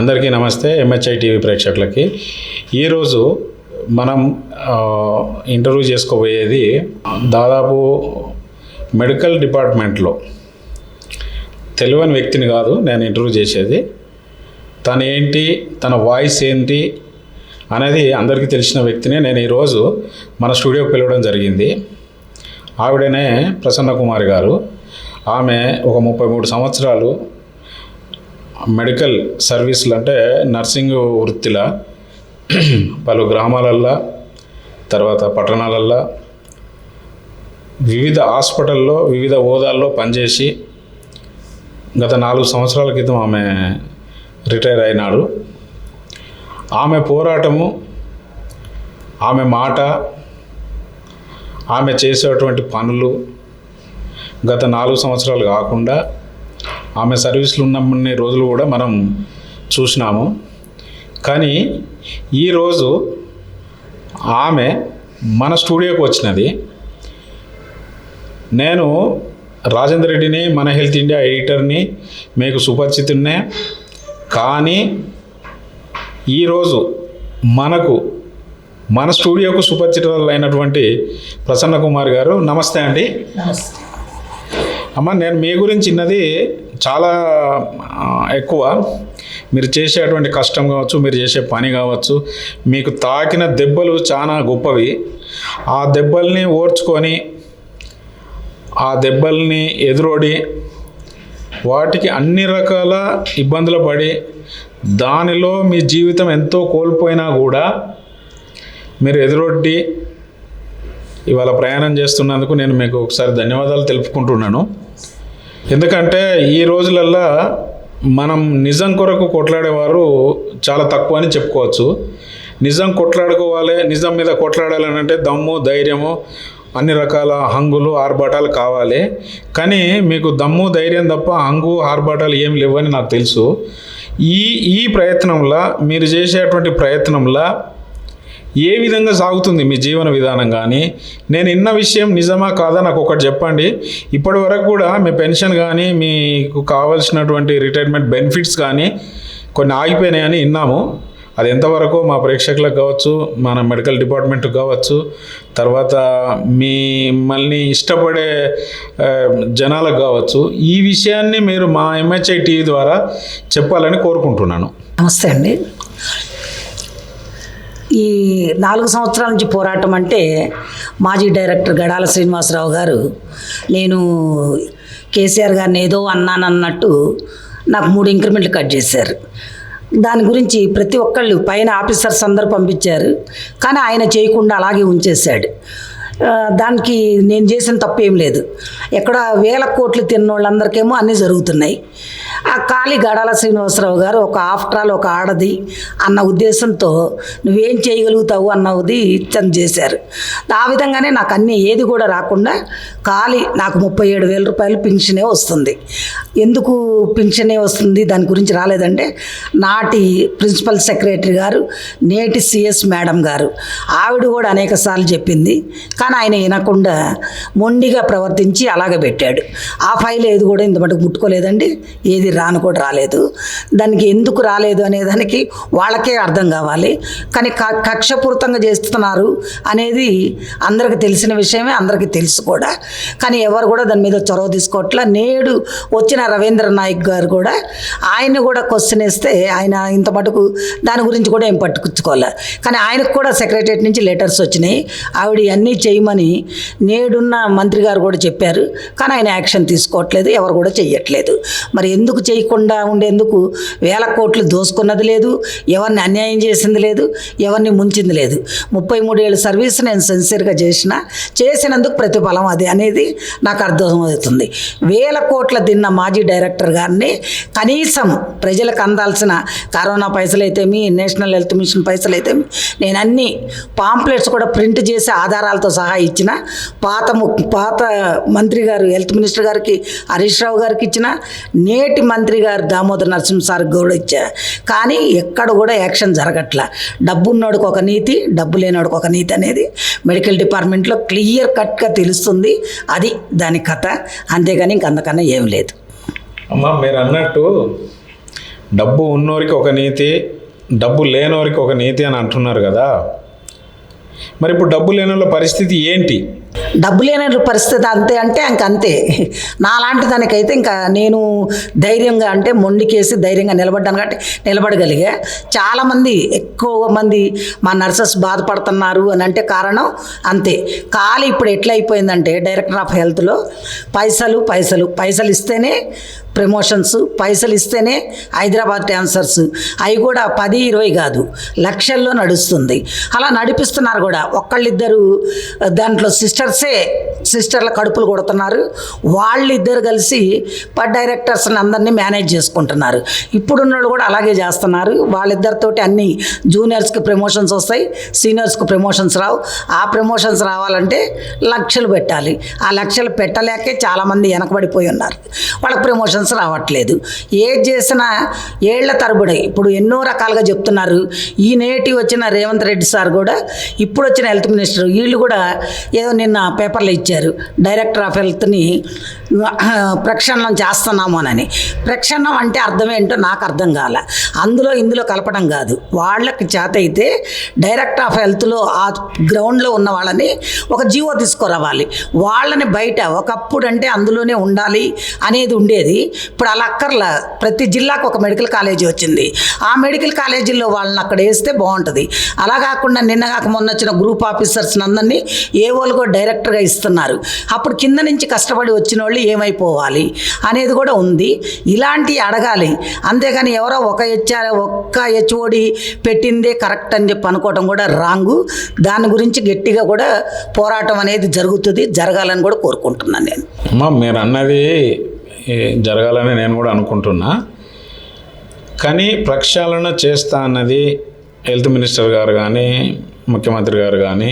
అందరికీ నమస్తే. MHI TV ప్రేక్షకులకి ఈరోజు మనం ఇంటర్వ్యూ చేసుకోబోయేది దాదాపు మెడికల్ డిపార్ట్మెంట్లో తెలియని వ్యక్తిని కాదు నేను ఇంటర్వ్యూ చేసేది. తను ఏంటి, తన వాయిస్ ఏంటి అనేది అందరికీ తెలిసిన వ్యక్తినే నేను ఈరోజు మన స్టూడియోకి పిలవడం జరిగింది. ఆవిడనే ప్రసన్న కుమారి గారు. ఆమె ఒక 33 సంవత్సరాలు మెడికల్ సర్వీసులు అంటే నర్సింగ్ వృత్తిలో పలు గ్రామాలల్లో తర్వాత పట్టణాలల్లో వివిధ హాస్పిటల్లో వివిధ హోదాల్లో పనిచేసి గత 4 సంవత్సరాల క్రితం ఆమె రిటైర్ అయినాడు. ఆమె పోరాటము, ఆమె మాట, ఆమె చేసేటువంటి పనులు గత 4 సంవత్సరాలు కాకుండా ఆమె సర్వీసులు ఉన్నన్ని రోజులు కూడా మనం చూసినాము. కానీ ఈరోజు ఆమె మన స్టూడియోకి వచ్చినది. నేను రాజేందర్ రెడ్డిని, మన హెల్త్ ఇండియా ఎడిటర్ని, మీకు సుపరిచితున్నే. కానీ ఈరోజు మన స్టూడియోకు సుపరిచితులైనటువంటి ప్రసన్న కుమార్ గారు, నమస్తే అండి. నమస్తే అమ్మ. నేను మీ గురించి విన్నది చాలా ఎక్కువ. మీరు చేసేటువంటి కష్టం కావచ్చు, మీరు చేసే పని కావచ్చు, మీకు తాకిన దెబ్బలు చాలా గొప్పవి. ఆ దెబ్బల్ని ఓర్చుకొని, ఆ దెబ్బల్ని ఎదురొడి, వాటికి అన్ని రకాల ఇబ్బందులు పడి, దానిలో మీ జీవితం ఎంతో కోల్పోయినా కూడా మీరు ఎదురొడ్డి ఇవాళ ప్రయాణం చేస్తున్నందుకు నేను మీకు ఒకసారి ధన్యవాదాలు తెలుపుకుంటున్నాను. ఎందుకంటే ఈ రోజులల్లో మనం నిజం కొరకు కొట్లాడేవారు చాలా తక్కువ అని చెప్పుకోవచ్చు. నిజం కొట్లాడుకోవాలి, నిజం మీద కొట్లాడాలని అంటే దమ్ము, ధైర్యము, అన్ని రకాల హంగులు, ఆర్భాటాలు కావాలి. కానీ మీకు దమ్ము, ధైర్యం తప్ప హంగు, ఆర్భాటాలు ఏం లేవని నాకు తెలుసు. ఈ ప్రయత్నంలో, మీరు చేసేటువంటి ప్రయత్నంలో ఏ విధంగా సాగుతుంది మీ జీవన విధానం? కానీ నేను విన్న విషయం నిజమా కాదా నాకు ఒకటి చెప్పండి. ఇప్పటి వరకు కూడా మీ పెన్షన్ కానీ, మీకు కావాల్సినటువంటి రిటైర్మెంట్ బెనిఫిట్స్ కానీ కొన్ని ఆగిపోయినాయని విన్నాము. అది ఎంతవరకు మా ప్రేక్షకులకు కావచ్చు, మన మెడికల్ డిపార్ట్మెంట్కి కావచ్చు, తర్వాత మిమ్మల్ని ఇష్టపడే జనాలకు కావచ్చు, ఈ విషయాన్ని మీరు మా ఎంహెచ్ఐ టీవీ ద్వారా చెప్పాలని కోరుకుంటున్నాను. నమస్తే అండి. ఈ 4 సంవత్సరాల నుంచి పోరాటం అంటే మాజీ డైరెక్టర్ గడాల శ్రీనివాసరావు గారు, నేను కేసీఆర్ గారిని ఏదో అన్నానన్నట్టు నాకు 3 ఇంక్రిమెంట్లు కట్ చేశారు. దాని గురించి ప్రతి ఒక్కళ్ళు పైన ఆఫీసర్స్ అందరూ పంపించారు, కానీ ఆయన చేయకుండా అలాగే ఉంచేశాడు. దానికి నేను చేసిన తప్పేం లేదు. ఎక్కడ 1000 కోట్లు తిన్న వాళ్ళందరికేమో అన్నీ జరుగుతున్నాయి. ఆ ఖాళీ గడాల శ్రీనివాసరావు గారు ఒక ఆఫ్టర్ ఆల్ ఒక ఆడది అన్న ఉద్దేశంతో నువ్వేం చేయగలుగుతావు అన్నది తను చేశారు. ఆ విధంగానే నాకు అన్నీ ఏది కూడా రాకుండా ఖాళీ నాకు 37,000 రూపాయలు పింఛనే వస్తుంది. ఎందుకు పింఛనే వస్తుంది, దాని గురించి రాలేదంటే నాటి ప్రిన్సిపల్ సెక్రటరీ గారు, నేటి సిఎస్ మేడం గారు, ఆవిడ కూడా అనేక సార్లు చెప్పింది. కానీ ఆయన వినకుండా మొండిగా ప్రవర్తించి అలాగే పెట్టాడు. ఆ ఫైల్ ఏది కూడా ఇంత మటుకు ముట్టుకోలేదండి, ఏది రాను కూడా రాలేదు. దానికి ఎందుకు రాలేదు అనేదానికి వాళ్ళకే అర్థం కావాలి. కానీ కక్షపూరితంగా చేస్తున్నారు అనేది అందరికీ తెలిసిన విషయమే, అందరికీ తెలుసు కూడా. కానీ ఎవరు కూడా దాని మీద చొరవ తీసుకోవట్లా. నేడు వచ్చిన రవీంద్ర నాయక్ గారు కూడా ఆయన్ని కూడా క్వశ్చన్ వేస్తే ఆయన ఇంత మటుకు దాని గురించి కూడా ఏం పట్టుకుచ్చుకోవాలి. కానీ ఆయనకు కూడా సెక్రటరియట్ నుంచి లెటర్స్ వచ్చినాయి, ఆవిడ అన్నీ చేయమని నేడున్న మంత్రి గారు కూడా చెప్పారు. కానీ ఆయన యాక్షన్ తీసుకోవట్లేదు, ఎవరు కూడా చెయ్యట్లేదు. మరి ఎందుకు చేయకుండా ఉండేందుకు? 1000 కోట్లు దోసుకున్నది లేదు, ఎవరిని అన్యాయం చేసింది లేదు, ఎవరిని ముంచింది లేదు. 33 ఏళ్ళ సర్వీస్ నేను సిన్సియర్గా చేసినందుకు ప్రతిఫలం అది అనేది నాకు అర్థమవుతుంది. 1000 కోట్ల తిన్న మాజీ డైరెక్టర్ గారిని కనీసం ప్రజలకు అందాల్సిన కరోనా పైసలు అయితేమి, నేషనల్ హెల్త్ మిషన్ పైసలు అయితేమి, నేను అన్ని పాంప్లెట్స్ కూడా ప్రింట్ చేసి ఆధారాలతో సహా ఇచ్చిన. పాత మంత్రి గారు, హెల్త్ మినిస్టర్ గారికి హరీష్ రావు గారికి ఇచ్చిన, నేటి మంత్రి గారు దామోదర్ నరసింహ సార్కి కూడా ఇచ్చా. కానీ ఎక్కడ కూడా యాక్షన్ జరగట్లా. డబ్బు ఉన్నోడికి ఒక నీతి, డబ్బు లేనివాడికి ఒక నీతి అనేది మెడికల్ డిపార్ట్మెంట్లో క్లియర్ కట్గా తెలుస్తుంది. అది దాని కథ, అంతేగాని ఇంకంతకన్నా ఏం లేదు. అమ్మ, మీరు అన్నట్టు డబ్బు ఉన్నోరికి ఒక నీతి, డబ్బు లేనోరికి ఒక నీతి అని అంటున్నారు కదా. మరి ఇప్పుడు డబ్బు లేని వాళ్ళ పరిస్థితి ఏంటి? డబ్బు లేని పరిస్థితి అంతే అంటే అంతే. నాలాంటి దానికైతే ఇంకా నేను ధైర్యంగా అంటే మొండికేసి ధైర్యంగా నిలబడ్డాను కాబట్టి నిలబడగలిగా. చాలామంది ఎక్కువ మంది మా నర్సెస్ బాధపడుతున్నారు అని అంటే కారణం అంతే. ఖాళీ ఇప్పుడు ఎట్లా అయిపోయిందంటే డైరెక్టర్ ఆఫ్ హెల్త్లో పైసలు పైసలు పైసలు ఇస్తేనే ప్రమోషన్స్, పైసలు ఇస్తేనే హైదరాబాద్ ట్రాన్స్ఫర్స్, అవి కూడా 10-20 కాదు, లక్షల్లో నడుస్తుంది. అలా నడిపిస్తున్నారు కూడా. ఒక్కళ్ళిద్దరు దాంట్లో సిస్టర్ల కడుపులు కొడుతున్నారు. వాళ్ళిద్దరు కలిసి డైరెక్టర్స్ని అందరినీ మేనేజ్ చేసుకుంటున్నారు. ఇప్పుడున్న వాళ్ళు కూడా అలాగే చేస్తున్నారు. వాళ్ళిద్దరితోటి అన్ని జూనియర్స్కి ప్రమోషన్స్ వస్తాయి, సీనియర్స్కి ప్రమోషన్స్ రావు. ఆ ప్రమోషన్స్ రావాలంటే లక్షలు పెట్టాలి. ఆ లక్షలు పెట్టలేకే చాలామంది వెనకబడిపోయి ఉన్నారు. వాళ్ళకి ప్రమోషన్స్ రావట్లేదు. ఏది చేసినా ఏళ్ల తరబడి ఇప్పుడు ఎన్నో రకాలుగా చెప్తున్నారు. ఈ నేటి వచ్చిన రేవంత్ రెడ్డి సార్ కూడా, ఇప్పుడు వచ్చిన హెల్త్ మినిస్టర్, వీళ్ళు కూడా ఏదో నిన్న పేపర్లో ఇచ్చారు, డైరెక్టర్ ఆఫ్ హెల్త్ని ప్రక్షాళన చేస్తున్నాము అని. ప్రక్షాళనం అంటే అర్థం ఏంటో నాకు అర్థం కాలే. ఇందులో కలపడం కాదు. వాళ్ళకి చేత అయితే డైరెక్టర్ ఆఫ్ హెల్త్లో ఆ గ్రౌండ్లో ఉన్న వాళ్ళని ఒక జీవో తీసుకురావాలి. వాళ్ళని బయట ఒకప్పుడు అంటే అందులోనే ఉండాలి అనేది ఉండేది. ఇప్పుడు అలా అక్కర్లా. ప్రతి జిల్లాకు ఒక మెడికల్ కాలేజీ వచ్చింది. ఆ మెడికల్ కాలేజీల్లో వాళ్ళని అక్కడ వేస్తే బాగుంటుంది. అలా కాకుండా నిన్నగాక మొన్న వచ్చిన గ్రూప్ ఆఫీసర్స్ అందరినీ ఏవోలు కూడా డైరెక్టర్గా ఇస్తున్నారు. అప్పుడు కింద నుంచి కష్టపడి వచ్చిన వాళ్ళు ఏమైపోవాలి అనేది కూడా ఉంది. ఇలాంటివి అడగాలి. అంతేగాని ఎవరో ఒక్క హెచ్ఓడి పెట్టిందే కరెక్ట్ అని చెప్పి అనుకోవడం కూడా రాంగు. దాని గురించి గట్టిగా కూడా పోరాటం అనేది జరగాలని కూడా కోరుకుంటున్నాను నేను. అమ్మా, మీరు అన్నది జరగాలని నేను కూడా అనుకుంటున్నా. కానీ ప్రక్షాళన చేస్తా అన్నది హెల్త్ మినిస్టర్ గారు కానీ ముఖ్యమంత్రి గారు కానీ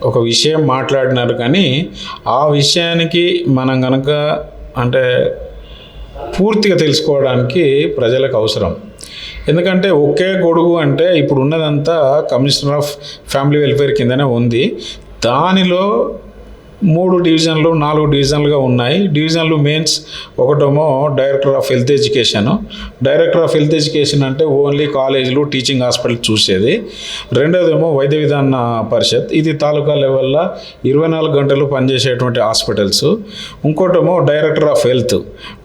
ఒక విషయం మాట్లాడినారు. కానీ ఆ విషయానికి మనం కనుక అంటే పూర్తిగా తెలుసుకోవడానికి ప్రజలకు అవసరం. ఎందుకంటే ఒకే గొడుగు అంటే ఇప్పుడు ఉన్నదంతా కమిషనర్ ఆఫ్ ఫ్యామిలీ వెల్ఫేర్ కిందనే ఉంది. దానిలో 3 డివిజన్లు 4 డివిజన్లుగా ఉన్నాయి. డివిజన్లు మెయిన్స్ ఒకటేమో director of health education. Director of health education అంటే ఓన్లీ కాలేజీలు, టీచింగ్ హాస్పిటల్ చూసేది. రెండోదేమో వైద్య విధాన పరిషత్, ఇది తాలూకా లెవెల్లో 24 గంటలు పనిచేసేటువంటి హాస్పిటల్స్. ఇంకోటేమో director of health.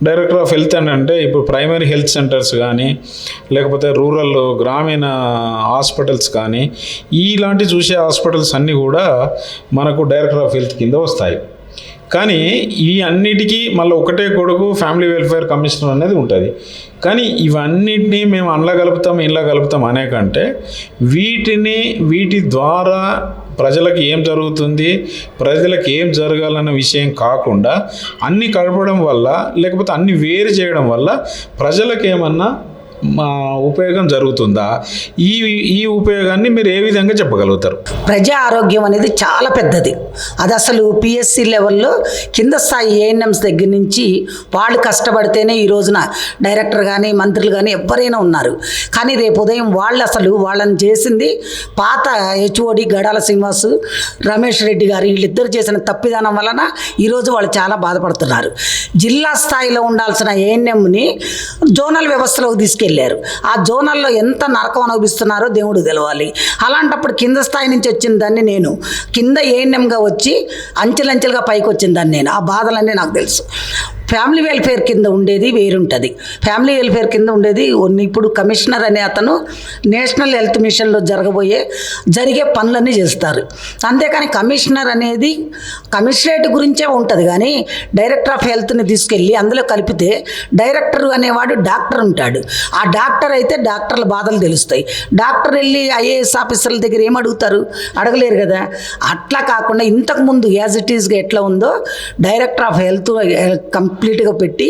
Director of health అని అంటే ఇప్పుడు ప్రైమరీ హెల్త్ సెంటర్స్ కానీ లేకపోతే రూరల్ గ్రామీణ హాస్పిటల్స్ కానీ ఇలాంటి చూసే హాస్పిటల్స్ అన్నీ కూడా మనకు డైరెక్టర్ ఆఫ్ హెల్త్ కింద వస్తాయి. కానీ ఈ అన్నిటికీ మళ్ళీ ఒకటే కొడుకు ఫ్యామిలీ వెల్ఫేర్ కమిషనర్ అనేది ఉంటుంది. కానీ ఇవన్నిటినీ మేము అందులో కలుపుతాం అనే కంటే వీటి ద్వారా ప్రజలకు ఏం జరుగుతుంది, ప్రజలకు ఏం జరగాలన్న విషయం కాకుండా అన్నీ కలపడం వల్ల లేకపోతే అన్నీ వేరు చేయడం వల్ల ప్రజలకు ఏమన్నా ఉపయోగం జరుగుతుందా? ఈ ఉపయోగాన్ని మీరు ఏ విధంగా చెప్పగలుగుతారు? ప్రజా ఆరోగ్యం అనేది చాలా పెద్దది. అది అసలు పిఎస్సి లెవెల్లో కింద స్థాయి ఏఎన్ఎంస్ దగ్గర నుంచి వాళ్ళు కష్టపడితేనే ఈ రోజున డైరెక్టర్ కానీ మంత్రులు కానీ ఎవరైనా ఉన్నారు. కానీ రేపు ఉదయం వాళ్ళని చేసింది పాత హెచ్ఓడి గడాల శ్రీనివాస్, రమేష్ రెడ్డి గారు వీళ్ళిద్దరు చేసిన తప్పిదానం వలన ఈరోజు వాళ్ళు చాలా బాధపడుతున్నారు. జిల్లా స్థాయిలో ఉండాల్సిన ఏఎన్ఎంని జోనల్ వ్యవస్థలోకి తీసుకెళ్ళారు. ఆ జోనల్లో ఎంత నరకం అనుభవిస్తున్నారో దేవుడు తెలవాలి. అలాంటప్పుడు కింద స్థాయి నుంచి వచ్చిన దాన్ని నేను కింద ఏఎన్ఎంగా వచ్చి అంచెలంచెలుగా పైకి వచ్చిన దాన్ని నేను, ఆ బాధలన్నీ నాకు తెలుసు. ఫ్యామిలీ వెల్ఫేర్ కింద ఉండేది వేరుంటుంది. ఫ్యామిలీ వెల్ఫేర్ కింద ఉండేది ఇప్పుడు కమిషనర్ అనే అతను నేషనల్ హెల్త్ మిషన్లో జరిగే పనులన్నీ చేస్తారు. అంతేకాని కమిషనర్ అనేది కమిషనరేట్ గురించే ఉంటుంది. కానీ డైరెక్టర్ ఆఫ్ హెల్త్ని తీసుకెళ్ళి అందులో కలిపితే డైరెక్టర్ అనేవాడు డాక్టర్ ఉంటాడు. ఆ డాక్టర్ అయితే డాక్టర్ల బాధలు తెలుస్తాయి. డాక్టర్ వెళ్ళి ఐఏఎస్ ఆఫీసర్ల దగ్గర ఏం అడుగుతారు? అడగలేరు కదా. అట్లా కాకుండా ఇంతకుముందు యాజ్ ఇట్ ఈస్గా ఎట్లా ఉందో డైరెక్టర్ ఆఫ్ హెల్త్ కంప్లీట్గా పెట్టి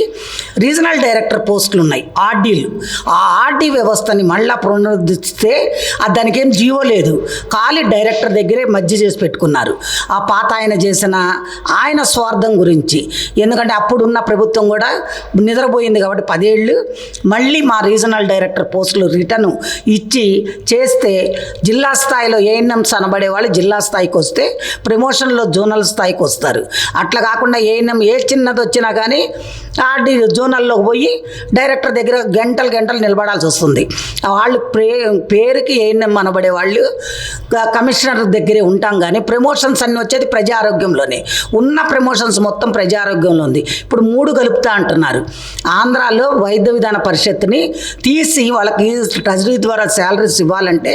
రీజనల్ డైరెక్టర్ పోస్టులు ఉన్నాయి, ఆర్డీలు. ఆ ఆర్డీ వ్యవస్థని మళ్ళా పునరుద్ధరిస్తే దానికి ఏం జీవో లేదు, ఖాళీ డైరెక్టర్ దగ్గరే మధ్య చేసి పెట్టుకున్నారు. ఆ పాత ఆయన చేసిన ఆయన స్వార్థం గురించి. ఎందుకంటే అప్పుడున్న ప్రభుత్వం కూడా నిద్రపోయింది కాబట్టి 10 ఏళ్ళు మళ్ళీ మా రీజనల్ డైరెక్టర్ పోస్టులు రిటర్న్ ఇచ్చి చేస్తే జిల్లా స్థాయిలో ఏఎన్ఎంస్ అనబడే వాళ్ళు జిల్లా స్థాయికి వస్తే ప్రమోషన్లో జోనల్ స్థాయికి వస్తారు. అట్లా కాకుండా ఏఎన్ఎం ఏ చిన్నది వచ్చినా కానీ కానీ జోనల్లోకి పోయి డైరెక్టర్ దగ్గర గంటలు నిలబడాల్సి వస్తుంది. వాళ్ళు పేరుకి ఏఎన్ఎం అనబడే వాళ్ళు కమిషనర్ దగ్గరే ఉంటాం, కానీ ప్రమోషన్స్ అన్నీ వచ్చేది ప్రజా ఆరోగ్యంలోనే. ఉన్న ప్రమోషన్స్ మొత్తం ప్రజా ఆరోగ్యంలో ఉంది. ఇప్పుడు 3 కలుపుతా అంటున్నారు. ఆంధ్రాలో వైద్య విధాన పరిషత్ని తీసి వాళ్ళకి ట్రెజరీ ద్వారా శాలరీస్ ఇవ్వాలంటే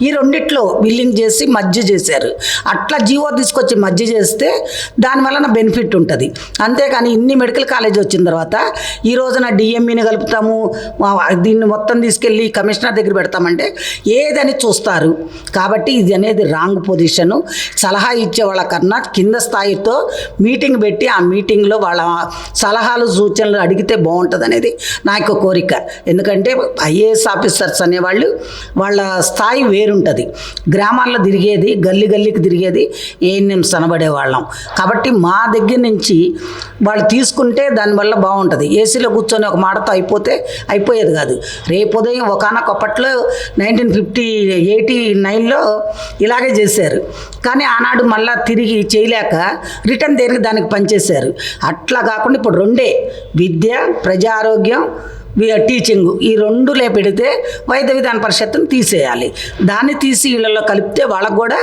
ఈ రెండిట్లో బిల్లింగ్ చేసి మధ్య చేశారు. అట్లా జీవో తీసుకొచ్చి మధ్య చేస్తే దానివలన బెనిఫిట్ ఉంటుంది. అంతేకాని ఇన్ని మెడికల్ కాలేజ్ వచ్చిన తర్వాత ఈ రోజున డిఎంఈని కలుపుతాము, దీన్ని మొత్తం తీసుకెళ్ళి కమిషనర్ దగ్గర పెడతామంటే ఏదని చూస్తారు. కాబట్టి ఇది అనేది రాంగ్ పొజిషను. సలహా ఇచ్చే వాళ్ళకన్నా కింద స్థాయితో మీటింగ్ పెట్టి ఆ మీటింగ్లో వాళ్ళ సలహాలు సూచనలు అడిగితే బాగుంటుంది అనేది నా యొక్క కోరిక. ఎందుకంటే ఐఏఎస్ ఆఫీసర్స్ అనేవాళ్ళు వాళ్ళ స్థాయి వేరుంటుంది. గ్రామాల్లో తిరిగేది, గల్లీకి తిరిగేది ఏఎన్ఎంస్ అనబడే వాళ్ళం. కాబట్టి మా దగ్గర నుంచి వాళ్ళు తీసుకుంటే దానివల్ల బాగుంటుంది. ఏసీలో కూర్చొని ఒక మాటతో అయిపోయేది కాదు. రేపు ఉదయం ఒకనొకప్పట్లో 1989లో ఇలాగే చేశారు. కానీ ఆనాడు మళ్ళీ తిరిగి చేయలేక రిటర్న్ దానికి పనిచేశారు. అట్లా కాకుండా ఇప్పుడు 2 విద్య, ప్రజా ఆరోగ్యం, టీచింగ్ ఈ 2 పెడితే వైద్య విధాన పరిషత్తును తీసేయాలి. దాన్ని తీసి వీళ్ళలో కలిపితే వాళ్ళకు కూడా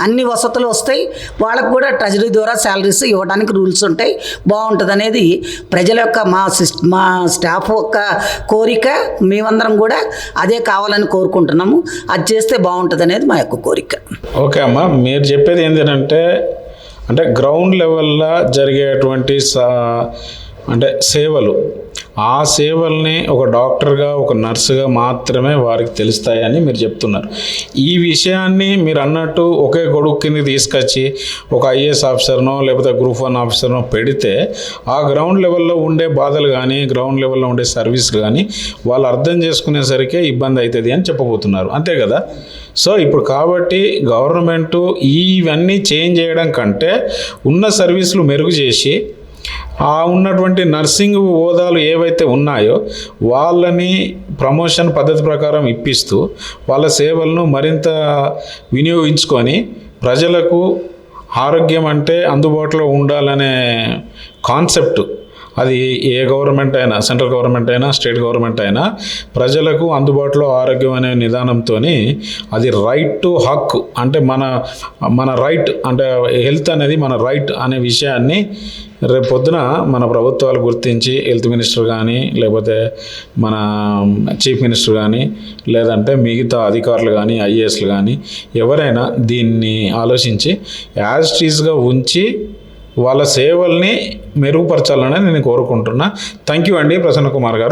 అన్ని వసతులు వస్తాయి. వాళ్ళకు కూడా ట్రెజరీ ద్వారా శాలరీస్ ఇవ్వడానికి రూల్స్ ఉంటాయి. బాగుంటుంది అనేది ప్రజల యొక్క మా స్టాఫ్ యొక్క కోరిక. మేమందరం కూడా అదే కావాలని కోరుకుంటున్నాము. అది చేస్తే బాగుంటుంది అనేది మా యొక్క కోరిక. ఓకే అమ్మ, మీరు చెప్పేది ఏంటంటే గ్రౌండ్ లెవెల్లో జరిగేటువంటి సేవలు, ఆ సేవల్ని ఒక డాక్టర్గా, ఒక నర్సుగా మాత్రమే వారికి తెలుస్తాయని మీరు చెప్తున్నారు. ఈ విషయాన్ని మీరు అన్నట్టు ఒకే గొడుగు కింద తీసుకొచ్చి ఒక ఐఏఎస్ ఆఫీసర్నో లేకపోతే గ్రూప్ 1 ఆఫీసర్నో పెడితే ఆ గ్రౌండ్ లెవెల్లో ఉండే బాధలు కానీ, గ్రౌండ్ లెవెల్లో ఉండే సర్వీస్ కానీ వాళ్ళు అర్థం చేసుకునేసరికి ఇబ్బంది అవుతుంది అని చెప్పబోతున్నారు. అంతే కదా? సో ఇప్పుడు కాబట్టి గవర్నమెంటు ఇవన్నీ చేంజ్ చేయడం కంటే ఉన్న సర్వీసులు మెరుగు చేసి ఉన్నటువంటి నర్సింగ్ హోదాలు ఏవైతే ఉన్నాయో వాళ్ళని ప్రమోషన్ పద్ధతి ప్రకారం ఇప్పిస్తూ వాళ్ళ సేవలను మరింత వినియోగించుకొని ప్రజలకు ఆరోగ్యం అంటే అందుబాటులో ఉండాలనే కాన్సెప్ట్, అది ఏ గవర్నమెంట్ అయినా, సెంట్రల్ గవర్నమెంట్ అయినా, స్టేట్ గవర్నమెంట్ అయినా, ప్రజలకు అందుబాటులో ఆరోగ్యం అనే నిదానంతో అది రైట్ టు హక్కు, అంటే మన రైట్, అంటే హెల్త్ అనేది మన రైట్ అనే విషయాన్ని రేపు పొద్దున మన ప్రభుత్వాలు గుర్తించి హెల్త్ మినిస్టర్ కానీ, లేకపోతే మన చీఫ్ మినిస్టర్ కానీ, లేదంటే మిగతా అధికారులు కానీ, ఐఏఎస్లు కానీ ఎవరైనా దీన్ని ఆలోచించి యాజ్ ఇట్ ఈస్గా ఉంచి వాళ్ళ సేవల్ని మెరుగుపరచాలని నేను కోరుకుంటున్నా. థ్యాంక్ యూ అండి ప్రసన్న కుమార్ గారు.